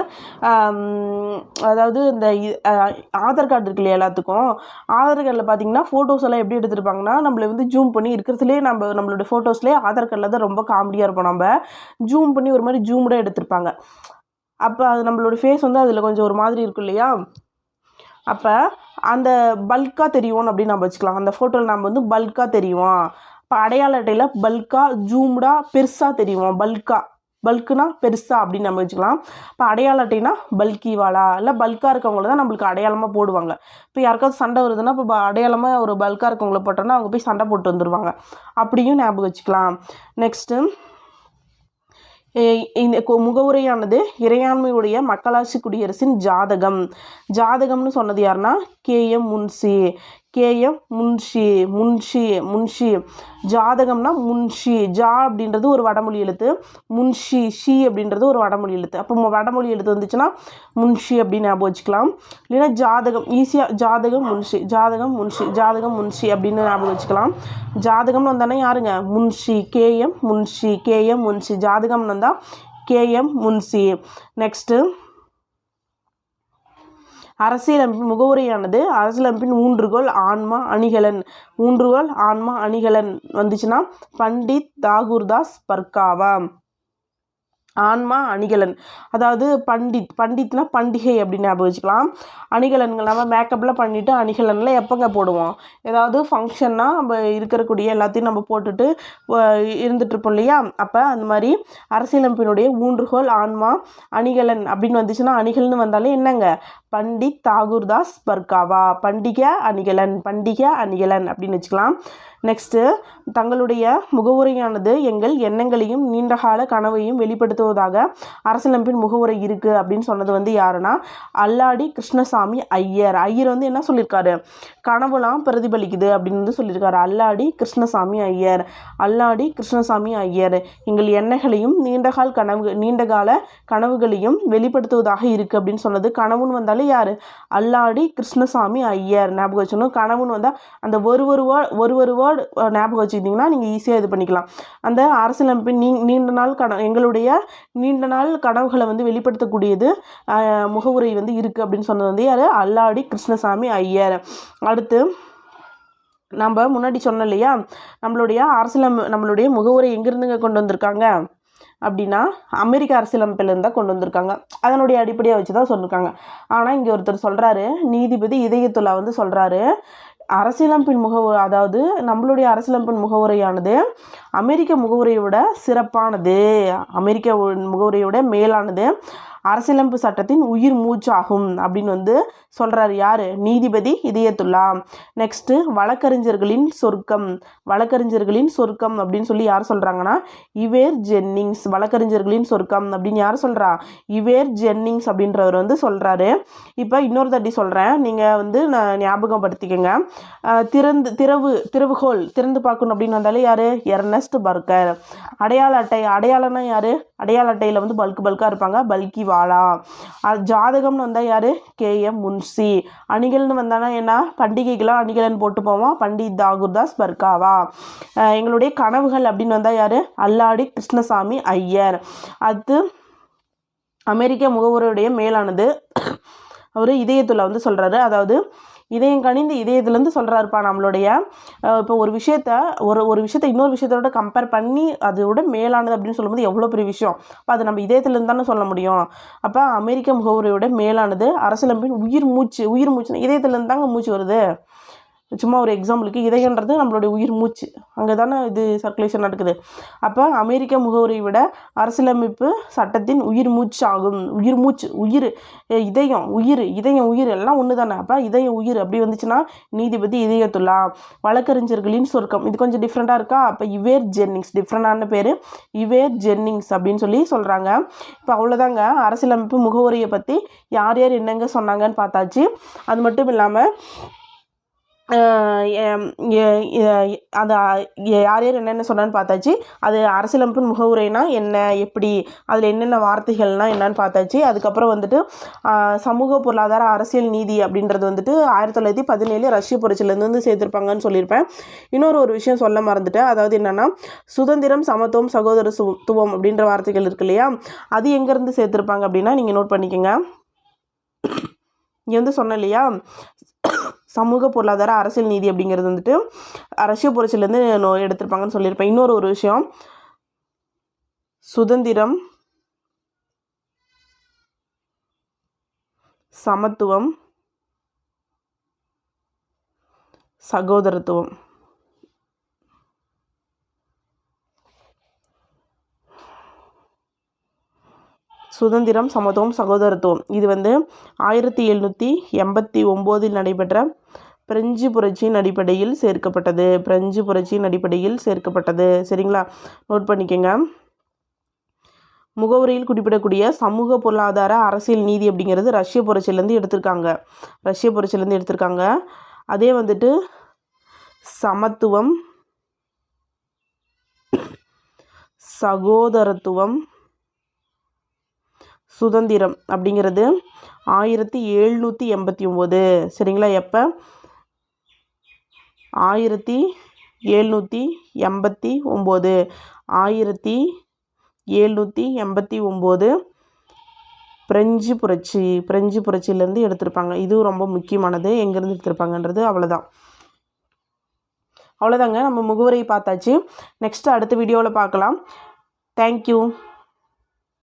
அதாவது இந்த ஆதார் கார்டு இருக்கு இல்லையா? எல்லாத்துக்கும் ஆதார் கார்டில் பார்த்தீங்கன்னா ஃபோட்டோஸ் எல்லாம் எப்படி எடுத்துருப்பாங்கன்னா நம்மளை வந்து ஜூம் பண்ணி இருக்கிறதுலே நம்மளுடைய ஃபோட்டோஸ்லேயே ஆதார் கார்டில் தான் ரொம்ப காமெடியாக இருப்போம். நம்ம ஜூம் பண்ணி ஒரு மாதிரி ஜூம்டாக எடுத்திருப்பாங்க. அப்போ அது நம்மளோட ஃபேஸ் வந்து அதில் கொஞ்சம் ஒரு மாதிரி இருக்கும் இல்லையா? அப்போ அந்த பல்காக தெரியும் அப்படின்னு நம்ம வச்சுக்கலாம். அந்த ஃபோட்டோவில் நம்ம வந்து பல்காக தெரியும். இப்போ அடையாள அட்டையில் பல்காக ஜூம்டாக பெருசாக தெரியும். பல்க்குனா பெருசாக அப்படின்னு நம்ம வச்சுக்கலாம். இப்போ அடையாள அட்டைனா பல்கிவாலா இல்லை பல்காக இருக்கவங்கள தான் நம்மளுக்கு அடையாளமாக போடுவாங்க. இப்போ யாருக்காவது சண்டை வருதுன்னா இப்போ அடையாளமாக ஒரு பல்காக இருக்கவங்கள போட்டோன்னா அவங்க போய் சண்டை போட்டு வந்துடுவாங்க. அப்படியும் ஞாபகம் வச்சுக்கலாம். நெக்ஸ்ட்டு இந்த முகவுரையானது இறையாண்மையுடைய மக்களாட்சி குடியரசின் ஜாதகம்னு சொன்னது யாருன்னா KM முன்சி. கேஎம் முன்ஷி முன்ஷி முன்ஷி. ஜாதகம்னா முன்ஷி. ஜா அப்படின்றது ஒரு வடமொழி எழுத்து, முன்ஷி ஷி அப்படின்றது ஒரு வடமொழி எழுத்து. அப்போ வடமொழி எழுத்து வந்துச்சுன்னா முன்ஷி அப்படின்னு ஞாபகம் வச்சுக்கலாம். இல்லைன்னா ஜாதகம் ஈஸியாக ஜாதகம் முன்ஷி, ஜாதகம் முன்ஷி, ஜாதகம் முன்ஷி அப்படின்னு ஞாபகம் வச்சுக்கலாம். ஜாதகம்னு வந்தானே யாருங்க? Munshi, K M Munshi, K M Munshi. ஜாதகம்னு வந்தால் கேஎம் முன்ஷி. நெக்ஸ்ட்டு அரசியலமைப்பின் முகவுரையானது அரசியலமைப்பின் ஊன்றுகோல் ஆன்மா அணிகலன். ஊன்றுகோல் ஆன்மா அணிகலன் வந்துச்சுன்னா பண்டித் தாகூர்தாஸ் பர்காவா. ஆன்மா அணிகலன், அதாவது பண்டித்னா பண்டிகை அப்படின்னு ஞாபகம் வச்சுக்கலாம். அணிகலன்கள் நம்ம மேக்கப்லாம் பண்ணிவிட்டு அணிகலனில் எப்போங்க போடுவோம்? ஏதாவது ஃபங்க்ஷன்னா நம்ம இருக்கக்கூடிய எல்லாத்தையும் நம்ம போட்டுட்டு இருந்துகிட்ருப்போம் இல்லையா? அப்போ அந்த மாதிரி அரசியலமைப்பினுடைய ஊன்றுகோல் ஆன்மா அணிகலன் அப்படின்னு வந்துச்சுன்னா அணிகலன்னு வந்தாலே என்னங்க? பண்டித் தாகூர்தாஸ் பர்காவா. பண்டிகை அணிகலன், பண்டிகை அணிகலன் அப்படின்னு வச்சுக்கலாம். நெக்ஸ்ட்டு தங்களுடைய முகவுரையானது எங்கள் எண்ணங்களையும் நீண்டகால கனவையும் வெளிப்படுத்துவதாக அரசியலமைப்பின் முகவுரை இருக்குது அப்படின்னு சொன்னது வந்து யாருன்னா அல்லாடி கிருஷ்ணசாமி ஐயர். ஐயர் வந்து என்ன சொல்லியிருக்காரு? கனவுலாம் பிரதிபலிக்குது அப்படின்னு வந்து சொல்லியிருக்காரு. அல்லாடி கிருஷ்ணசாமி ஐயர். அல்லாடி கிருஷ்ணசாமி ஐயர் எங்கள் எண்ணங்களையும் நீண்டகால கனவுகளையும் வெளிப்படுத்துவதாக இருக்குது அப்படின்னு சொன்னது. கனவுன்னு வந்தாலே யார்? அல்லாடி கிருஷ்ணசாமி ஐயர் ஞாபகம் வச்சுக்கணும். கனவுன்னு வந்தால் அந்த ஒரு வேர்டு ஞாபகம் வச்சுக்கிட்டிங்கன்னா நீங்கள் ஈஸியாக இது பண்ணிக்கலாம். அந்த அரசியலமைப்பின் எங்களுடைய நீண்ட நாள் கனவுகளை வந்து வெளிப்படுத்தக்கூடியது முகவுரை வந்து இருக்குது அப்படின்னு சொன்னது வந்து யார்? அல்லாடி கிருஷ்ணசாமி ஐயர். அடுத்து நம்ம முன்னாடி சொன்னோம் இல்லையா, நம்மளுடைய முகவுரை எங்கேருந்துங்க கொண்டு வந்திருக்காங்க அப்படின்னா அமெரிக்க அரசியலமைப்பிலிருந்து தான் கொண்டு வந்திருக்காங்க. அதனுடைய அடிப்படையாக வச்சு தான் சொல்லியிருக்காங்க. ஆனால் இங்கே ஒருத்தர் சொல்கிறாரு, நீதிபதி இதயத்துல்லா வந்து சொல்கிறாரு, அரசியலமைப்பின் அதாவது நம்மளுடைய அரசியலமைப்பின் முகவுரையானது அமெரிக்க முகவுரையை விட சிறப்பானது, அமெரிக்க முகவுரையோட மேலானது, அரசியலமைப்பு சட்டத்தின் உயிர் மூச்சாகும் அப்படின்னு வந்து சொல்கிறார். யார்? நீதிபதி இதயத்துல்லா. நெக்ஸ்ட்டு வழக்கறிஞர்களின் சொர்க்கம் அப்படின்னு சொல்லி யார் சொல்கிறாங்கன்னா இவேர் ஜென்னிங்ஸ். வழக்கறிஞர்களின் சொர்க்கம் அப்படின்னு யார் சொல்கிறா? இவேர் ஜென்னிங்ஸ் அப்படின்றவர் வந்து சொல்கிறாரு. இப்போ இன்னொரு தட்டி சொல்கிறேன், நீங்கள் வந்து நான் ஞாபகப்படுத்திக்கோங்க. திறவுகோல் திறந்து பார்க்கணும் அப்படின்னு வந்தாலே யார்? Ernst burger. அடையாளம்னா யார்? அடையாள அட்டையில் வந்து பல்காக இருப்பாங்க, பல்கி வாலா. ஜாதகம்னு வந்தால் யார்? கேஎம் முன்ஷி. அணிகள்னு வந்தானா என்ன? பண்டிகைக்கெல்லாம் அணிகலன் போட்டு போவோம், பண்டித் தாகூர்தாஸ் பர்காவா. எங்களுடைய கனவுகள் அப்படின்னு வந்தால் யார்? அல்லாடி கிருஷ்ணசாமி ஐயர். அது அமெரிக்க முகவுரையுடைய மேலானது அவர் இதயத்துல்லா வந்து சொல்கிறாரு. அதாவது இதயம் கணிந்து இதயத்துலேருந்து சொல்கிறாருப்பா. நம்மளுடைய இப்போ ஒரு விஷயத்தை இன்னொரு விஷயத்தோட கம்பேர் பண்ணி அதோட மேலானது அப்படின்னு சொல்லும்போது எவ்வளோ பெரிய விஷயம். அப்போ அது நம்ம இதயத்துலேருந்து தானே சொல்ல முடியும். அப்போ அமெரிக்க முகவுரையோட மேலானது அரசியலமைப்பின் உயிர் மூச்சுன்னா இதயத்துலேருந்து தாங்க மூச்சு வருது. சும்மா ஒரு எக்ஸாம்பிளுக்கு இதயன்றது நம்மளுடைய உயிர் மூச்சு, அங்கே தானே இது சர்க்குலேஷன் நடக்குது. அப்போ அமெரிக்க முகவுரையை விட அரசியலமைப்பு சட்டத்தின் உயிர் மூச்சு ஆகும். இதயம் உயிர் எல்லாம் ஒன்று தானே. அப்போ இதயம் உயிர் அப்படி வந்துச்சுன்னா நீதிபதி இதயத்துல்லா. வழக்கறிஞர்களின் சொர்க்கம் இது கொஞ்சம் டிஃப்ரெண்ட்டாக இருக்கா? அப்போ இவேர் ஜென்னிங்ஸ், டிஃப்ரெண்டான பேர் இவேர் ஜென்னிங்ஸ் அப்படின்னு சொல்லி சொல்கிறாங்க. இப்போ அவ்வளோதாங்க அரசியலமைப்பு முகவுரையை பற்றி யார் என்னங்க சொன்னாங்கன்னு பார்த்தாச்சு. அது மட்டும் இல்லாமல் அது யார் என்னென்ன சொன்னான்னு பார்த்தாச்சு. அது அரசியலமைப்பின் முகவுரைனா என்ன, எப்படி, அதில் என்னென்ன வார்த்தைகள்னால் என்னன்னு பார்த்தாச்சு. அதுக்கப்புறம் வந்துட்டு சமூக பொருளாதார அரசியல் நீதி அப்படின்றது வந்துட்டு 1917 ரஷ்ய புரட்சியிலேருந்து வந்து சேர்த்துருப்பாங்கன்னு சொல்லியிருப்பேன். ஒரு விஷயம் சொல்ல மறந்துட்டேன். அதாவது என்னென்னா சுதந்திரம், சமத்துவம், சகோதரத்துவம் அப்படின்ற வார்த்தைகள் இருக்கு இல்லையா, அது எங்கேருந்து சேர்த்துருப்பாங்க அப்படின்னா நீங்கள் நோட் பண்ணிக்கோங்க. இங்கே வந்து சொன்னேன் இல்லையா, சமூக பொருளாதார அரசியல் நீதி அப்படிங்கிறது வந்துட்டு ரஷ்ய புரட்சியிலேருந்து எடுத்திருப்பாங்கன்னு சொல்லியிருப்பேன். ஒரு விஷயம், சுதந்திரம், சமத்துவம், சகோதரத்துவம். சுதந்திரம், சமத்துவம், சகோதரத்துவம் இது வந்து 1789 நடைபெற்ற பிரெஞ்சு புரட்சியின் அடிப்படையில் சேர்க்கப்பட்டது. சரிங்களா? நோட் பண்ணிக்கோங்க. முகவுரையில் குறிப்பிடக்கூடிய சமூக பொருளாதார அரசியல் நீதி அப்படிங்கிறது ரஷ்ய புரட்சியிலேருந்து எடுத்திருக்காங்க. அதே வந்துட்டு சமத்துவம், சகோதரத்துவம், சுதந்திரம் அப்படிங்கிறது 1789. சரிங்களா? எப்போ? 1789. 1789 பிரெஞ்சு புரட்சியிலேருந்து எடுத்திருப்பாங்க. இதுவும் ரொம்ப முக்கியமானது. எங்கேருந்து எடுத்திருப்பாங்கன்றது அவ்வளோதாங்க. நம்ம முகவரியை பார்த்தாச்சு. நெக்ஸ்ட்டு அடுத்த வீடியோவில் பார்க்கலாம். தேங்க்யூ.